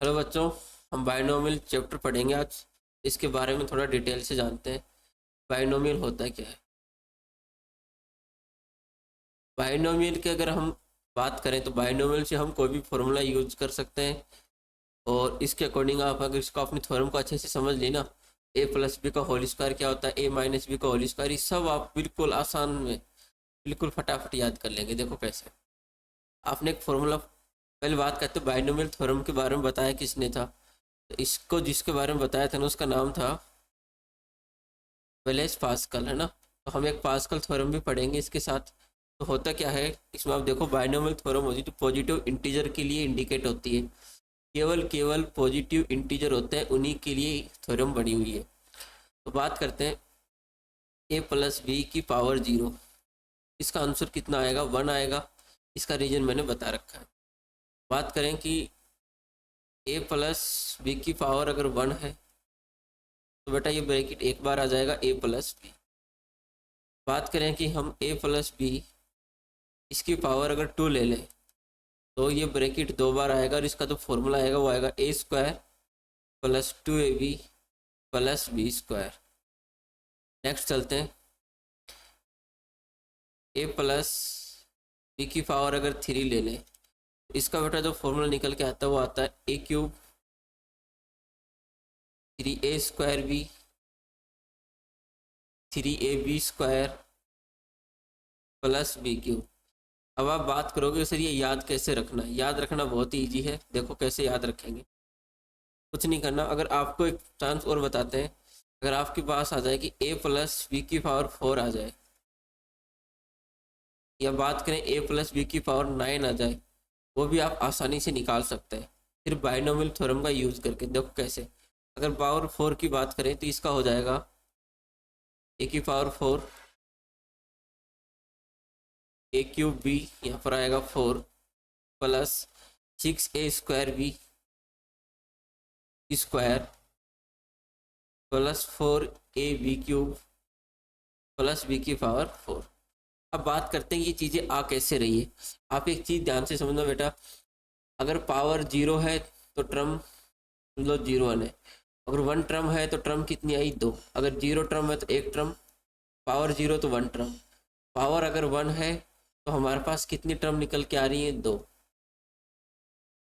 Hello बच्चों, हम binomial chapter पढ़ेंगे आज। इसके बारे में थोड़ा डिटेल से जानते हैं। बाइनोमियल होता क्या है। बाइनोमियल की अगर हम बात करें तो बाइनोमियल से हम कोई भी फॉर्मूला यूज कर सकते हैं। और इसके अकॉर्डिंग आप अगर इसको अपनी थ्योरम को अच्छे से समझ लेना, ए प्लस बी का होल स्क्वायर क्या होता है, ए माइनस बी का होल स्क्वायर, ये सब आप बिल्कुल आसान में बिल्कुल फटाफट याद कर लेंगे। देखो कैसे। आपने एक फॉर्मूला, पहले बात करते बाइनोमियल थ्योरम के बारे में बताया किसने था। तो इसको जिसके बारे में बताया था ना, उसका नाम था ब्लेस पास्कल, है ना। तो हम एक पास्कल थ्योरम भी पढ़ेंगे इसके साथ। तो होता क्या है, इसमें आप देखो बाइनोमियल थ्योरम होती है तो पॉजिटिव इंटीजर के लिए इंडिकेट होती है। केवल केवल पॉजिटिव इंटीजर होते हैं, उन्हीं के लिए थ्योरम बनी हुई है। तो बात करते हैं ए प्लस बी की पावर 0, इसका आंसर कितना आएगा, 1 आएगा। इसका रीजन मैंने बता रखा है। बात करें कि ए प्लस बी की पावर अगर 1 है तो बेटा ये ब्रैकेट एक बार आ जाएगा ए प्लस बी। बात करें कि हम ए प्लस बी इसकी पावर अगर 2 ले लें तो ये ब्रैकेट 2 बार आएगा, और इसका जो फॉर्मूला आएगा वो आएगा a square plus 2ab plus b square. Next चलते हैं, ए प्लस बी की पावर अगर 3 ले लें, इसका बेटा जो फॉर्मूला निकल के आता है वो आता है a cube 3a square b 3ab square plus b cube. अब आप बात करोगे सर ये याद कैसे रखना है। याद रखना बहुत ही ईजी है, देखो कैसे याद रखेंगे। कुछ नहीं करना, अगर आपको एक चांस और बताते हैं। अगर आपके पास आ जाए कि ए प्लस बी की पावर 4 आ जाए, या बात करें ए प्लस बी की पावर 9 आ जाए, वो भी आप आसानी से निकाल सकते हैं। फिर बाइनोमियल थ्योरम का यूज करके देखो कैसे। अगर पावर 4 की बात करें तो इसका हो जाएगा ए की पावर 4 ए क्यूब बी, यहाँ पर आएगा 4 plus 6a square B square plus 4a B cube plus B की पावर 4। अब बात करते हैं ये चीज़ें आ कैसे रही है। आप एक चीज़ ध्यान से समझना बेटा, अगर पावर 0 है तो टर्म मतलब 0 1 है। अगर 1 टर्म है तो टर्म कितनी आई, 2। अगर 0 टर्म है तो 1 टर्म। पावर 0 तो 1 टर्म। पावर अगर 1 है तो हमारे पास कितनी टर्म निकल के आ रही है, 2।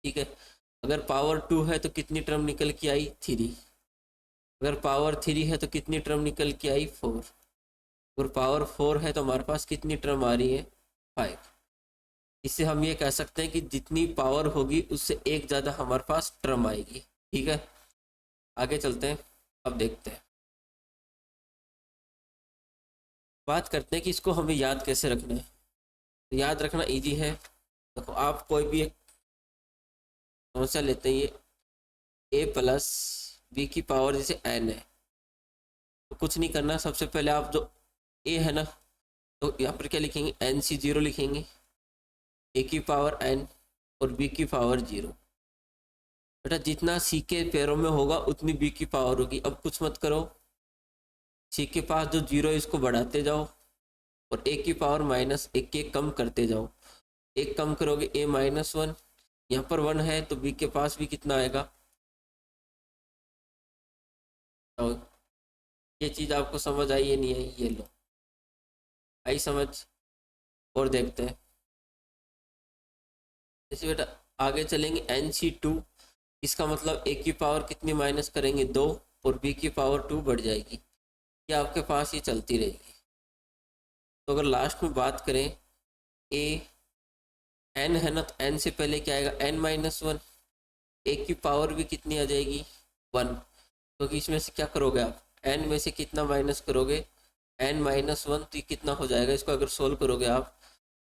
ठीक है। अगर पावर 2 है तो कितनी टर्म निकल के आई, 3। अगर पावर 3 है तो कितनी टर्म निकल के आई, 4। अगर पावर 4 है तो हमारे पास कितनी टर्म आ रही है, 5। इससे हम ये कह सकते हैं कि जितनी पावर होगी उससे एक ज़्यादा हमारे पास टर्म आएगी। ठीक है, आगे चलते हैं। अब देखते हैं, बात करते हैं कि इसको हमें याद कैसे रखना है। तो याद रखना इजी है। देखो आप कोई भी एक समस्या लेते हैं, ये ए प्लस बी की पावर जैसे एन है, तो कुछ नहीं करना। सबसे पहले आप जो ए है ना, तो यहाँ पर क्या लिखेंगे, एन सी 0 लिखेंगे, ए की पावर एन और बी की पावर 0। बेटा जितना सी के पैरों में होगा उतनी बी की पावर होगी। अब कुछ मत करो, सी के पास जो 0 है इसको बढ़ाते जाओ और ए की पावर माइनस एक एक कम करते जाओ। एक कम करोगे ए माइनस 1, यहाँ पर 1 है तो बी के पास भी कितना आएगा। और ये चीज़ आपको समझ आई है नहीं आई, ये लो आई समझ। और देखते हैं जैसे बेटा आगे चलेंगे, एन सी 2, इसका मतलब ए की पावर कितनी माइनस करेंगे, 2, और बी की पावर 2 बढ़ जाएगी। ये आपके पास ये चलती रहेगी। तो अगर लास्ट में बात करें, ए एन है ना, तो एन से पहले क्या आएगा, एन माइनस 1। ए की पावर भी कितनी आ जाएगी, 1। तो इसमें से क्या करोगे आप, एन में से कितना माइनस करोगे, एन माइनस 1, तो ये कितना हो जाएगा। इसको अगर सोल्व करोगे आप,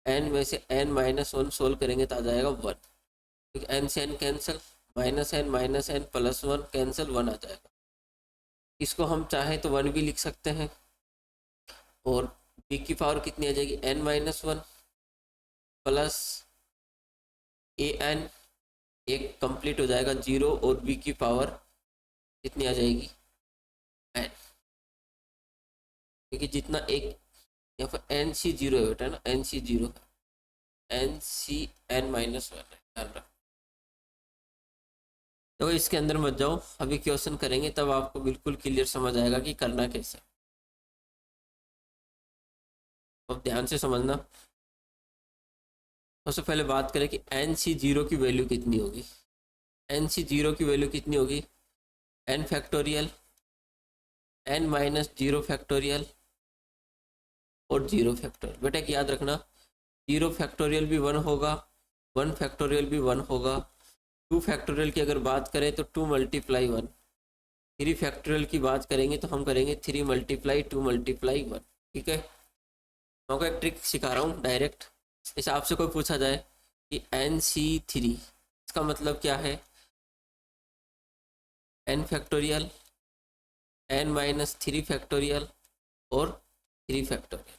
एन में से एन माइनस 1 सोल्व करेंगे तो आ जाएगा 1। तो एन से N cancel, minus N plus 1 cancel, 1 आ जाएगा। इसको हम चाहें तो 1 भी लिख सकते हैं। और बी की पावर कितनी आ जाएगी, N minus 1 plus A N, एक कंप्लीट हो जाएगा 0, और बी की पावर कितनी आ जाएगी, एन। क्योंकि जितना एक यहाँ पर एन सी 0 है बेटा ना, एन सी 0 है, एन सी एन माइनस 1 है, ध्यान रखो। तो इसके अंदर मत जाओ, अभी क्वेश्चन करेंगे तब आपको बिल्कुल क्लियर समझ आएगा कि करना कैसे। अब ध्यान से समझना। सबसे पहले बात करें कि एन सी जीरो की वैल्यू कितनी होगी। एन सी जीरो की वैल्यू कितनी होगी, N factorial, N minus zero factorial और जीरो फैक्टोरियल। बेटा एक याद रखना, जीरो फैक्टोरियल भी वन होगा, वन फैक्टोरियल भी वन होगा। टू फैक्टोरियल की अगर बात करें तो two multiply one. Three factorial की बात करेंगे तो हम करेंगे three multiply two multiply one. ठीक है, मैं आपको एक ट्रिक सिखा रहा हूँ डायरेक्ट। जैसे आपसे कोई पूछा जाए कि एन सी थ्री, इसका मतलब क्या है, N factorial, N minus three factorial और थ्री फैक्टोरियल।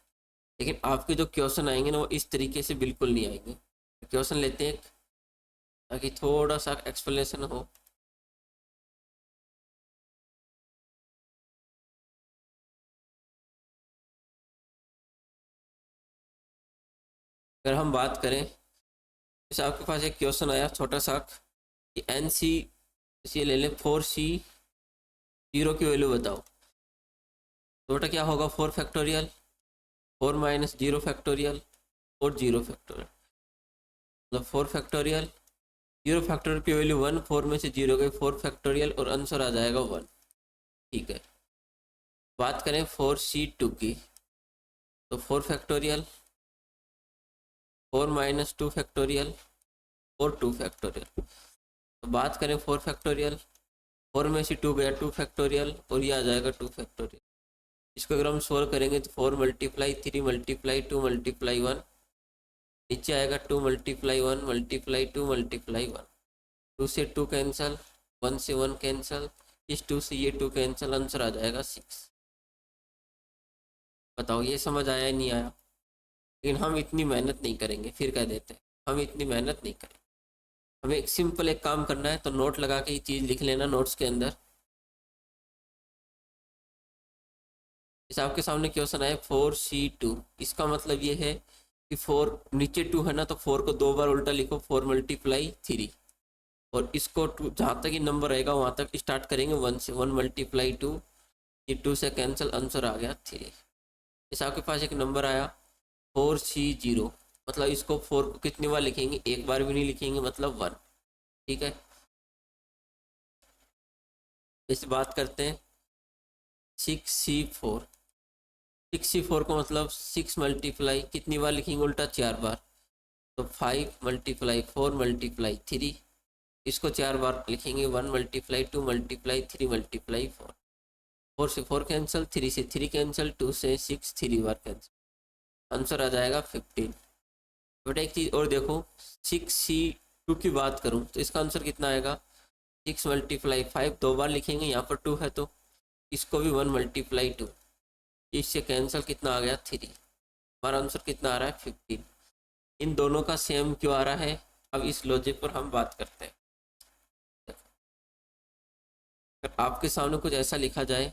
लेकिन आपके जो क्वेश्चन आएंगे ना वो इस तरीके से बिल्कुल नहीं आएंगे। क्वेश्चन लेते हैं ताकि थोड़ा सा एक्सप्लेनेशन हो। अगर हम बात करें, जैसे आपके पास एक क्वेश्चन आया छोटा सा कि एन सी, ये ले लें फोर सी जीरो की वैल्यू बताओ। तो बेटा क्या होगा, four factorial, four minus zero factorial और जीरो फैक्टोरियल। मतलब फोर फैक्टोरियल, जीरो फैक्टोरियल की वैल्यू वन, फोर में से जीरो गए, फोर फैक्टोरियल और आंसर आ जाएगा वन। ठीक है, बात करें फोर सी टू की, तो four factorial, four minus two factorial और टू फैक्टोरियल। तो बात करें फोर फैक्टोरियल, फोर में से टू गया, टू फैक्टोरियल और ये आ जाएगा टू फैक्टोरियल। इसको अगर हम सोल्व करेंगे तो four multiply three multiply two multiply one, नीचे आएगा two multiply one multiply two multiply one. Two से टू कैंसल, वन से वन कैंसल, इस टू से ये टू कैंसल, आंसर आ जाएगा सिक्स। बताओ ये समझ आया या नहीं आया। लेकिन हम इतनी मेहनत नहीं करेंगे, फिर कह देते हैं हम इतनी मेहनत नहीं करेंगे। हमें एक सिंपल एक काम करना है, तो नोट लगा के ये चीज़ लिख लेना नोट्स के अंदर। इस आपके सामने क्वेश्चन है फोर सी टू, इसका मतलब ये है कि फोर नीचे टू है ना, तो फोर को दो बार उल्टा लिखो, फोर मल्टीप्लाई थ्री। और इसको टू जहाँ तक ये नंबर रहेगा वहाँ तक स्टार्ट करेंगे वन से, वन मल्टीप्लाई टू, ये टू से कैंसिल, आंसर आ गया थ्री। इस आपके पास एक नंबर आया फोर सी जीरो, मतलब इसको फोर को कितनी बार लिखेंगे, एक बार भी नहीं लिखेंगे, मतलब वन। ठीक है, इस बात करते हैं six C four. Six C four को मतलब सिक्स मल्टीप्लाई कितनी बार लिखेंगे, उल्टा चार बार, तो five multiply four multiply three. इसको चार बार लिखेंगे, one multiply two multiply three multiply four. Four से फोर कैंसिल, थ्री से थ्री कैंसिल, टू से सिक्स थ्री बार कैंसिल, आंसर आ जाएगा 15। बेटा एक चीज़ और देखो, सिक्स सी टू की बात करूँ तो इसका आंसर कितना आएगा, सिक्स मल्टीप्लाई फाइव, दो बार लिखेंगे, यहाँ पर टू है तो इसको भी वन मल्टीप्लाई टू, इससे कैंसिल, कितना आ गया थ्री। हमारा आंसर कितना आ रहा है 15। इन दोनों का सेम क्यों आ रहा है, अब इस लॉजिक पर हम बात करते हैं। अगर आपके सामने कुछ ऐसा लिखा जाए,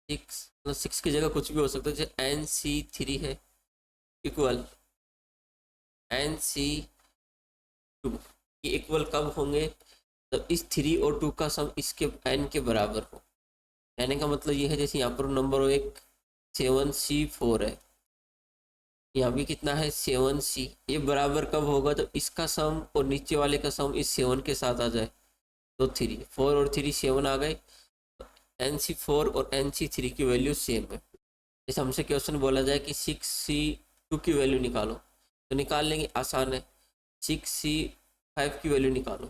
सिक्स मतलब सिक्स की जगह कुछ भी हो सकता है, जैसे एन सी थ्री है इक्वल एन सी टू, ये इक्वल कब होंगे, तो इस थ्री और टू का सम इसके एन के बराबर हो। कहने का मतलब ये है, जैसे यहाँ पर नंबर हो एक सेवन सी फोर है, यहाँ भी कितना है सेवन सी, ये बराबर कब होगा, तो इसका सम और नीचे वाले का सम इस सेवन के साथ आ जाए, तो थ्री, फोर और थ्री सेवन आ गए, एन सी फोर और एन सी थ्री की वैल्यू सेम है। जैसे हमसे क्वेश्चन बोला जाए कि सिक्स सी टू की वैल्यू निकालो, तो निकाल लेंगे, आसान है। सिक्स सी फाइव की वैल्यू निकालो,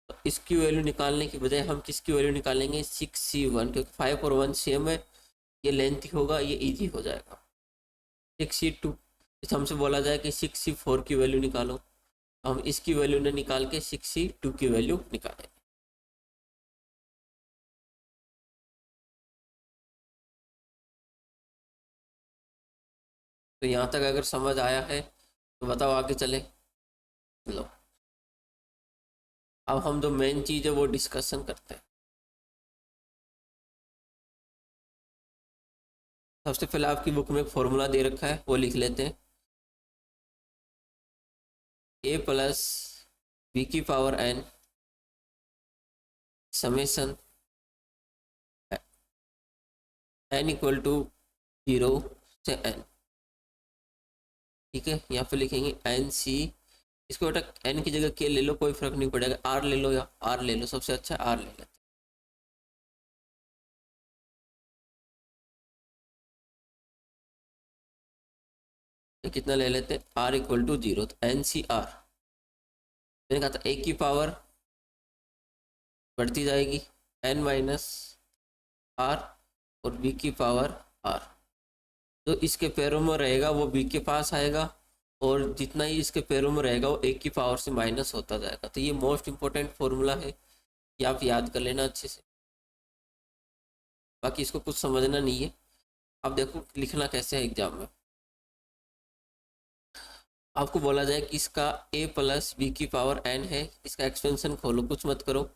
तो इसकी वैल्यू निकालने की बजाय हम किसकी वैल्यू निकालेंगे, सिक्स सी वन, क्योंकि फाइव और वन सेम है, ये लेंथी होगा, ये ईजी हो जाएगा। सिक्स सी टू, जैसे हमसे बोला जाए कि सिक्स सी फोर की वैल्यू निकालो, हम इसकी वैल्यू ने निकाल के सिक्स सी टू की वैल्यू निकालेंगे। तो यहाँ तक अगर समझ आया है तो बताओ आगे चले। लो, अब हम जो मेन चीज़ है वो डिस्कशन करते हैं। सबसे पहले आपकी बुक में एक फॉर्मूला दे रखा है, वो लिख लेते हैं। ए प्लस बी की power N summation n equal to 0 से n। ठीक है, यहाँ पे लिखेंगे एन सी, इसको बेटा n की जगह k ले लो, कोई फर्क नहीं पड़ेगा, r ले लो या r ले लो, सबसे अच्छा r ले लेते। कितना ले लेते हैं, r इक्वल टू 0, तो एन सी आर। मैंने कहा था a की पावर बढ़ती जाएगी n माइनस r, और b की पावर r। जो इसके पैरों में रहेगा वो b के पास आएगा, और जितना ही इसके पैरों में रहेगा वो a की पावर से माइनस होता जाएगा। तो ये मोस्ट इंपॉर्टेंट फॉर्मूला है, कि आप याद कर लेना अच्छे से, बाकी इसको कुछ समझना नहीं है। अब देखो लिखना कैसे है एग्जाम में। आपको बोला जाए कि इसका a प्लस बी की पावर n है, इसका एक्सपेंशन खोलो, कुछ मत करो,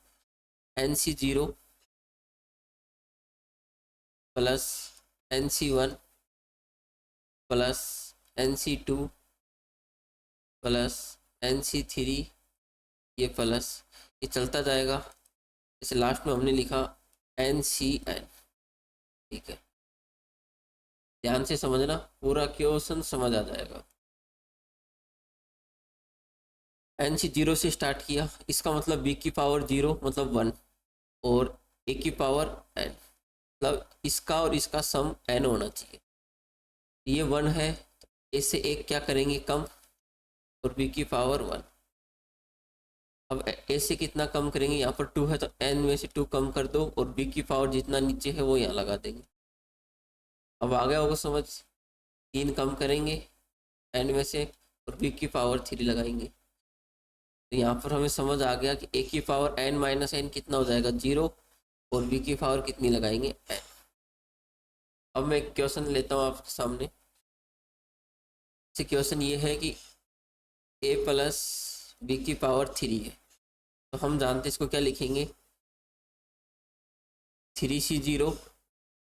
N C 0 plus N C 1 plus N C 2 plus N C 3, ये प्लस ये चलता जाएगा। इसे लास्ट में हमने लिखा एन सी एन। ठीक है, ध्यान से समझना, पूरा क्वेश्चन समझ आ जाएगा। एन सी 0 से स्टार्ट किया, इसका मतलब बी की पावर 0 मतलब 1, और ए की पावर n, मतलब इसका और इसका सम n होना चाहिए। ये 1 है, तो ए से एक क्या करेंगे कम, और बी की पावर 1। अब ए से कितना कम करेंगे, यहाँ पर 2 है तो n में से 2 कम कर दो, और बी की पावर जितना नीचे है वो यहाँ लगा देंगे। अब आ गया होगा समझ, 3 कम करेंगे n में से, और बी की पावर 3 लगाएंगे। तो यहाँ पर हमें समझ आ गया कि ए की पावर n माइनस n कितना हो जाएगा 0, और बी की पावर कितनी लगाएंगे n। अब मैं एक क्वेश्चन लेता हूँ आपके सामने। क्वेश्चन ये है कि a प्लस बी की पावर 3 है, तो हम जानते हैं इसको क्या लिखेंगे, 3c0,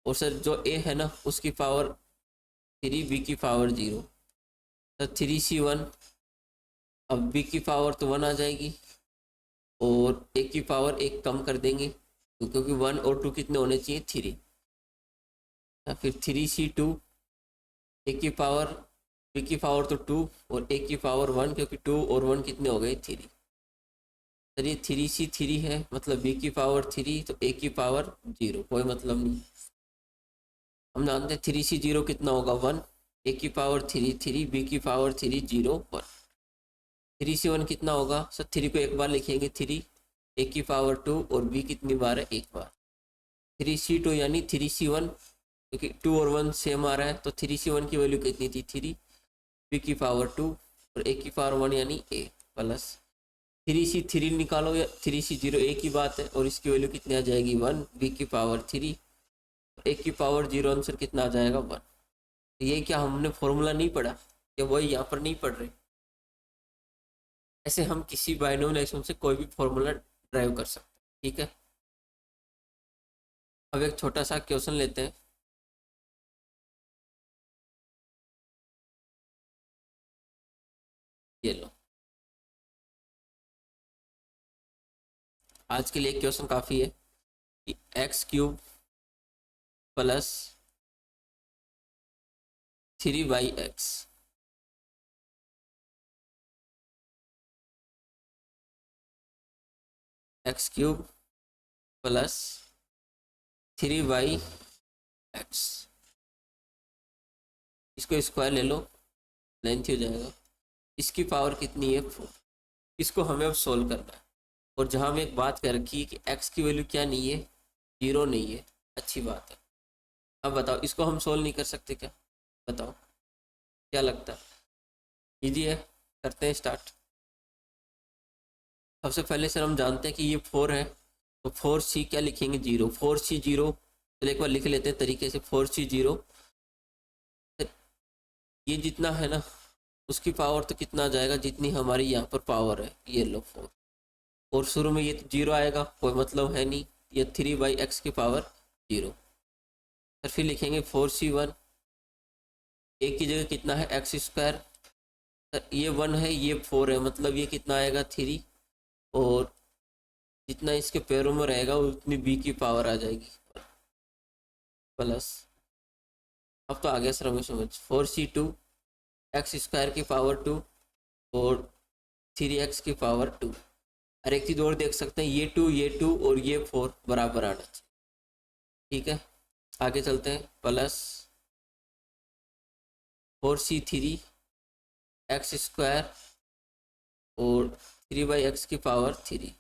और सर जो a है ना उसकी पावर 3, बी की पावर 0, तो 3c1। अब b की पावर तो 1 आ जाएगी, और a की पावर 1 कम कर देंगे, तो क्योंकि 1 और 2 कितने होने चाहिए 3। फिर 3c2, ए की पावर बी की पावर तो 2, और ए की पावर 1, क्योंकि 2 और 1 कितने हो गए 3। चलिए 3c3 है, मतलब बी की पावर 3 तो ए की पावर 0, कोई मतलब नहीं। हम जानते हैं 3c0 कितना होगा 1, ए की पावर 3 3, बी की पावर 3 0 1। 3c1 कितना होगा, सर 3 को एक बार लिखेंगे 3, ए की पावर 2, और बी कितनी बार है एक बार। 3c2 यानी 3c1, क्योंकि 2 और 1 सेम आ रहा है, तो 3c1 की वैल्यू कितनी थी 3, बी की पावर 2, और ए की पावर 1 यानी ए, प्लस 3c3 निकालो, या 3c0 ए की बात है, और इसकी वैल्यू कितनी आ जाएगी 1, बी की पावर 3, ए की पावर 0, आंसर कितना आ जाएगा 1। तो ये क्या हमने फॉर्मूला नहीं पढ़ा, या वही यहाँ पर नहीं पढ़ रहे। ऐसे हम किसी बाइनोमियल एक्सपोनेंशियल से कोई भी फॉर्मूला ड्राइव कर सकते हैं। ठीक है, अब एक छोटा सा क्वेश्चन लेते हैं। ये लो, आज के लिए क्वेश्चन काफ़ी है कि x³ plus 3/x x³ plus 3/x, इसको स्क्वायर ले लो, लेंथ हो जाएगा। इसकी पावर कितनी है 4। इसको हमें अब सोल्व करना है, और जहाँ हमें एक बात कर रखी है कि x की वैल्यू क्या नहीं है 0 नहीं है, अच्छी बात है। अब बताओ इसको हम सोल्व नहीं कर सकते क्या, बताओ क्या लगता है, इजी है, करते हैं स्टार्ट। सबसे पहले सर हम जानते हैं कि ये 4 है, तो 4c क्या लिखेंगे 0, 4c 0, चलो एक बार लिख लेते हैं तरीके से, 4c 0, ये जितना है ना उसकी पावर तो कितना आ जाएगा जितनी हमारी यहाँ पर पावर है, ये लो 4, और शुरू में ये तो 0 आएगा, कोई मतलब है नहीं, ये 3/x की पावर 0। फिर लिखेंगे 4c1, एक की जगह कितना है x², ये 1 है ये 4 है, मतलब ये कितना आएगा 3, और जितना इसके पैरों में रहेगा उतनी बी की पावर आ जाएगी प्लस, अब तो आ गया सर हमें समझ, 4c2 एक्स स्क्वायर की पावर 2 और 3x की पावर 2। और एक चीज़ और देख सकते हैं, ये 2 और ये 4 बराबर आना चाहिए। ठीक है, आगे चलते हैं, प्लस 4c3 एक्स स्क्वायर और 3/x की पावर 3,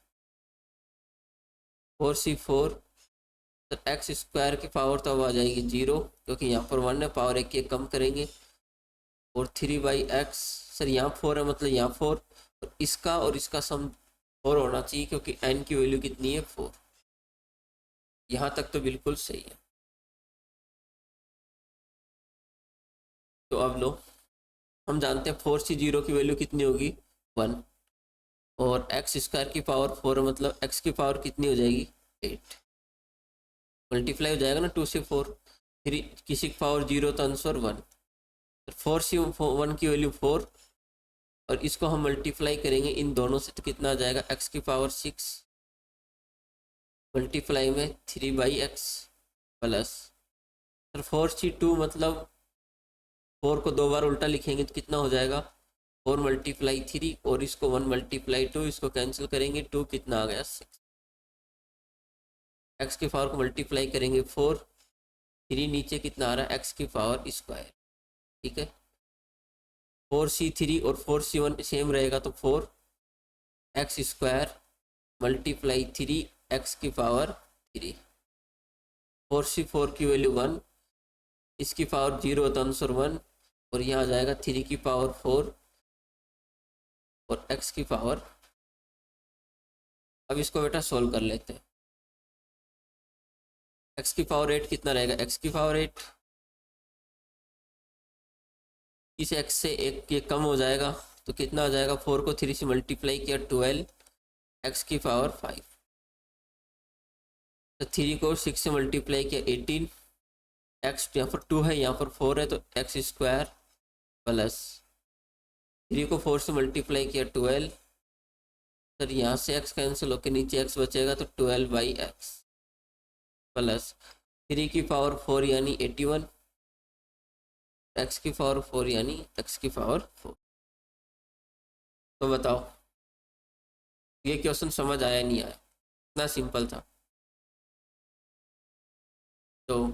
4c4 तो एक्स स्क्वायर की पावर तो अब आ जाएगी 0 क्योंकि यहाँ पर 1 है, पावर एक कम करेंगे, और 3/x सर यहाँ 4 है मतलब यहाँ 4, और इसका सम 4 होना चाहिए क्योंकि n की वैल्यू कितनी है 4। यहाँ तक तो बिल्कुल सही है। तो अब लो, हम जानते हैं 4c0 की वैल्यू कितनी होगी 1, और एक्स स्क्वायर की पावर 4 मतलब x की पावर कितनी हो जाएगी 8, मल्टीप्लाई हो जाएगा ना 2 से 4, 3 किसी की पावर 0 तो आंसर 1, 4c1 की वैल्यू 4, और इसको हम मल्टीप्लाई करेंगे इन दोनों से तो कितना आ जाएगा x की पावर 6 मल्टीप्लाई में 3/x प्लस, सर 4c2 मतलब 4 को 2 बार उल्टा लिखेंगे तो कितना हो जाएगा 4 × 3 और इसको 1 × 2, इसको कैंसिल करेंगे 2 कितना आ गया 6, x की पावर को मल्टीप्लाई करेंगे 4, 3 नीचे कितना आ रहा है x की पावर स्क्वायर। ठीक है, 4c3 और 4c1 सेम रहेगा तो 4x स्क्वायर मल्टीप्लाई 3x की पावर 3, 4c4 की वैल्यू 1, इसकी पावर 0 तो आंसर 1, और यहाँ आ जाएगा 3 की पावर 4 और x की पावर। अब इसको बेटा सोल्व कर लेते हैं, x की पावर 8 कितना रहेगा, x की पावर 8, इस x से एक ये कम हो जाएगा तो कितना आ जाएगा, 4 को 3 से मल्टीप्लाई किया 12 x की पावर 5, तो 3 को 6 से मल्टीप्लाई किया 18, x यहाँ पर 2 है यहाँ पर 4 है तो x स्क्वायर प्लस 3 को 4 से मल्टीप्लाई किया 12, सर यहाँ से x कैंसिल होकर नीचे x बचेगा तो 12/x प्लस 3 की पावर 4 यानी 81, x की पावर 4 यानी x की पावर 4। तो बताओ ये क्वेश्चन समझ आया नहीं आया, इतना सिंपल था। तो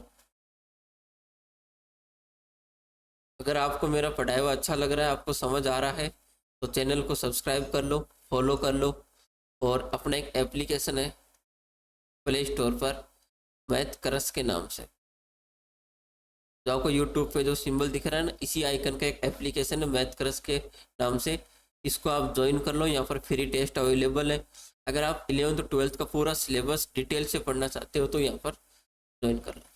अगर आपको मेरा पढ़ाया हुआ अच्छा लग रहा है, आपको समझ आ रहा है, तो चैनल को सब्सक्राइब कर लो, फॉलो कर लो, और अपना एक एप्लीकेशन है प्ले स्टोर पर मैथ क्रश के नाम से, जो आपको यूट्यूब पे जो सिंबल दिख रहा है ना, इसी आइकन का एक एप्लीकेशन है मैथ क्रश के नाम से, इसको आप ज्वाइन कर लो। यहाँ पर फ्री टेस्ट अवेलेबल है। अगर आप 11th 12th का पूरा सिलेबस डिटेल से पढ़ना चाहते हो तो यहाँ पर ज्वाइन कर लो।